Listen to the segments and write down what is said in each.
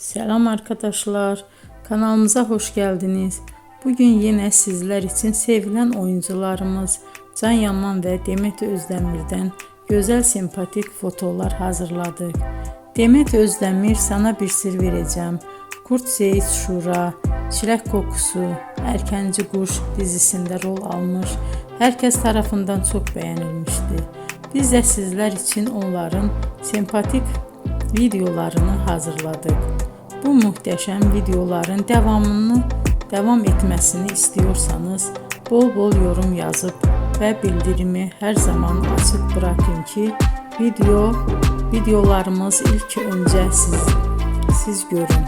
Selam arkadaşlar, kanalımıza hoş geldiniz. Bugün yine sizler için sevilen oyuncularımız Can Yaman ve Demet Özdemir'den güzel sempatik fotolar hazırladık. Demet Özdemir Sana Bir Sır Vereceğim, Kurt Seyit Şura, Çilek Kokusu, Erkenci Kuş dizisinde rol almış. Herkes tarafından çok beğenilmişti. Biz de sizler için onların sempatik videolarını hazırladık. Bu muhteşem videoların devam etmesini istiyorsanız bol bol yorum yazıp ve bildirimi her zaman açık bırakın ki videolarımız ilk önce siz görün.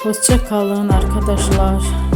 Hoşça kalın arkadaşlar.